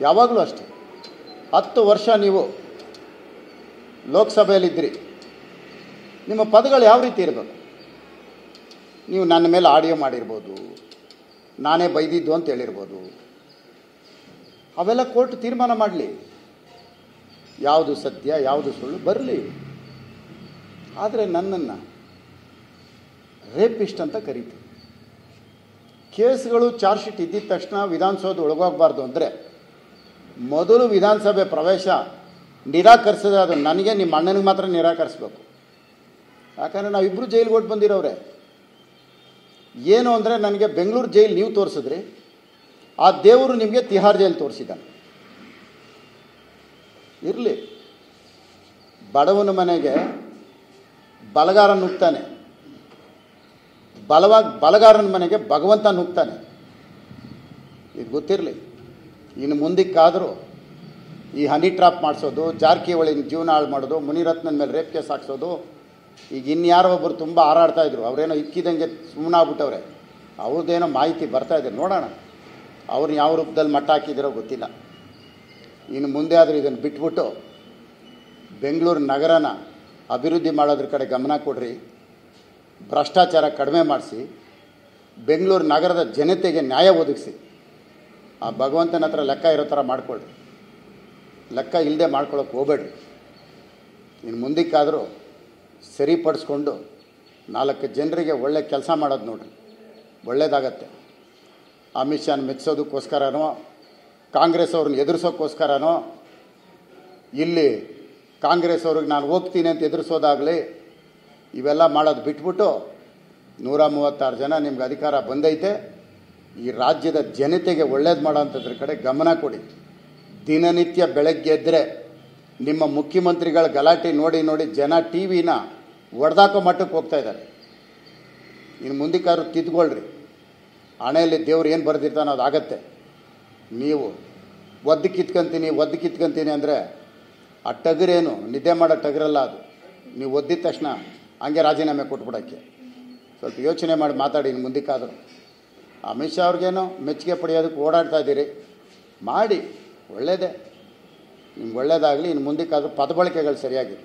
ಯಾವಾಗಲೂ ಅಷ್ಟೇ. 10 ವರ್ಷ ನೀವು ಲೋಕಸಭೆಯಲ್ಲಿದ್ದಿರಿ, ನಿಮ್ಮ ಪದಗಳು ಯಾವ ರೀತಿ ಇರಬೇಕು? ನೀವು ನನ್ನ ಮೇಲೆ ಆಡಿಯೋ ಮಾಡಿರ್ಬೋದು, ನಾನೇ ಬೈದಿದ್ದು ಅಂತ ಹೇಳಿರ್ಬೋದು, ಅವೆಲ್ಲ ಕೋರ್ಟ್ ತೀರ್ಮಾನ ಮಾಡಲಿ, ಯಾವುದು ಸತ್ಯ ಯಾವುದು ಸುಳ್ಳು ಬರಲಿ. ಆದರೆ ನನ್ನನ್ನು ರೇಪಿಸ್ಟ್ ಅಂತ ಕರೀತೀವಿ. ಕೇಸ್ಗಳು ಚಾರ್ಜ್ ಶೀಟ್ ಇದ್ದಿದ್ದ ತಕ್ಷಣ ವಿಧಾನಸೌಧ ಒಳಗೋಗಬಾರ್ದು ಅಂದರೆ ಮೊದಲು ವಿಧಾನಸಭೆ ಪ್ರವೇಶ ನಿರಾಕರಿಸಿದ್ರೆ ಅದು ನನಗೆ ನಿಮ್ಮ ಅಣ್ಣನಿಗೆ ಮಾತ್ರ ನಿರಾಕರಿಸ್ಬೇಕು. ಯಾಕಂದರೆ ನಾವಿಬ್ಬರು ಜೈಲಿಗೆ ಹೊಟ್ಟು ಬಂದಿರೋರೆ. ಏನು ಅಂದರೆ ನನಗೆ ಬೆಂಗಳೂರು ಜೈಲು ನೀವು ತೋರಿಸಿದ್ರಿ, ಆ ದೇವರು ನಿಮಗೆ ತಿಹಾರ್ ಜೈಲು ತೋರಿಸಿದ್ದಾನೆ. ಇರಲಿ, ಬಡವನ ಮನೆಗೆ ಬಲಗಾರ ನುಗ್ತಾನೆ, ಬಲಗಾರನ ಮನೆಗೆ ಭಗವಂತ ನುಗ್ತಾನೆ. ಇದು ಗೊತ್ತಿರಲಿ. ಇನ್ನು ಮುಂದಕ್ಕಾದರೂ ಈ ಹನಿ ಟ್ರಾಪ್ ಮಾಡಿಸೋದು, ಜಾರಕಿಹೊಳಿನ ಜೀವನ ಹಾಳು ಮಾಡೋದು, ಮುನಿರತ್ನನ ಮೇಲೆ ರೇಪ್ ಕೇಸ್ ಹಾಕ್ಸೋದು, ಈಗ ಇನ್ಯಾರೋ ಒಬ್ಬರು ತುಂಬ ಹಾರಾಡ್ತಾಯಿದ್ರು, ಅವರೇನೋ ಇಕ್ಕಿದಂಗೆ ಸುಮ್ಮನಾಗ್ಬಿಟ್ಟವ್ರೆ. ಅವ್ರದ್ದೇನೋ ಮಾಹಿತಿ ಬರ್ತಾಯಿದೆ, ನೋಡೋಣ ಅವ್ರನ್ನ ಯಾವ ರೂಪದಲ್ಲಿ ಮಟ್ಟ ಹಾಕಿದಿರೋ ಗೊತ್ತಿಲ್ಲ. ಇನ್ನು ಮುಂದೆ ಆದರೂ ಇದನ್ನು ಬಿಟ್ಬಿಟ್ಟು ಬೆಂಗಳೂರು ನಗರನ ಅಭಿವೃದ್ಧಿ ಮಾಡೋದ್ರ ಕಡೆ ಗಮನ ಕೊಡ್ರಿ, ಭ್ರಷ್ಟಾಚಾರ ಕಡಿಮೆ ಮಾಡಿಸಿ, ಬೆಂಗಳೂರು ನಗರದ ಜನತೆಗೆ ನ್ಯಾಯ ಒದಗಿಸಿ. ಆ ಭಗವಂತನ ಹತ್ರ ಲೆಕ್ಕ ಇರೋ ಥರ ಮಾಡ್ಕೊಳ್ರಿ, ಲೆಕ್ಕ ಇಲ್ಲದೆ ಮಾಡ್ಕೊಳಕ್ಕೆ ಹೋಗಬೇಡ್ರಿ. ಇನ್ನು ಮುಂದಕ್ಕಾದರೂ ಸರಿಪಡಿಸ್ಕೊಂಡು 4 ಜನರಿಗೆ ಒಳ್ಳೆ ಕೆಲಸ ಮಾಡೋದು ನೋಡ್ರಿ, ಒಳ್ಳೇದಾಗತ್ತೆ. ಅಮಿತ್ ಶಾನ ಮೆಚ್ಚಿಸೋದಕ್ಕೋಸ್ಕರನೋ ಕಾಂಗ್ರೆಸ್ ಅವ್ರನ್ನ ಎದುರಿಸೋಕ್ಕೋಸ್ಕರನೋ ಇಲ್ಲಿ ಕಾಂಗ್ರೆಸ್ ಅವ್ರಿಗೆ ನಾನು ಹೋಗ್ತೀನಿ ಅಂತ ಎದುರಿಸೋದಾಗಲಿ, ಇವೆಲ್ಲ ಮಾಡೋದು ಬಿಟ್ಬಿಟ್ಟು 136 ಜನ ನಿಮ್ಗೆ ಅಧಿಕಾರ ಬಂದೈತೆ, ಈ ರಾಜ್ಯದ ಜನತೆಗೆ ಒಳ್ಳೇದು ಮಾಡೋಂಥದ್ರ ಕಡೆ ಗಮನ ಕೊಡಿ. ದಿನನಿತ್ಯ ಬೆಳಗ್ಗೆ ಎದ್ದರೆ ನಿಮ್ಮ ಮುಖ್ಯಮಂತ್ರಿಗಳ ಗಲಾಟೆ ನೋಡಿ ನೋಡಿ ಜನ ಟಿ ವಿನ ಒಡೆದಾಕೋ ಮಟ್ಟಕ್ಕೆ ಹೋಗ್ತಾ ಇದ್ದಾರೆ. ಇನ್ನು ಮುಂದಕ್ಕಾದ್ರೂ ತಿದ್ಕೊಳ್ರಿ. ಹಣೆಯಲ್ಲಿ ದೇವ್ರು ಏನು ಬರೆದಿರ್ತಾನೋ ಅದಾಗತ್ತೆ. ನೀವು ಒದ್ದು ಕಿತ್ಕೊಂತೀನಿ ಅಂದರೆ ಆ ಟಗರೇನು ನಿದ್ದೆ ಮಾಡೋ ಟಗರಲ್ಲ ಅದು. ನೀವು ಒದ್ದಿದ ತಕ್ಷಣ ಹಂಗೆ ರಾಜೀನಾಮೆ ಕೊಟ್ಬಿಡೋಕ್ಕೆ ಸ್ವಲ್ಪ ಯೋಚನೆ ಮಾಡಿ ಮಾತಾಡಿ. ಇನ್ನು ಮುಂದಕ್ಕಾದರೂ ಅಮಿತ್ ಶಾ ಅವ್ರಿಗೇನೋ ಮೆಚ್ಚುಗೆ ಪಡೆಯೋದಕ್ಕೆ ಓಡಾಡ್ತಾ ಇದ್ದೀರಿ, ಮಾಡಿ, ಒಳ್ಳೆಯದೇ, ನಿಮ್ಗೆ ಒಳ್ಳೇದಾಗಲಿ. ಇನ್ನು ಮುಂದಕ್ಕಾದರೂ ಪದ ಬಳಕೆಗಳು ಸರಿಯಾಗಿ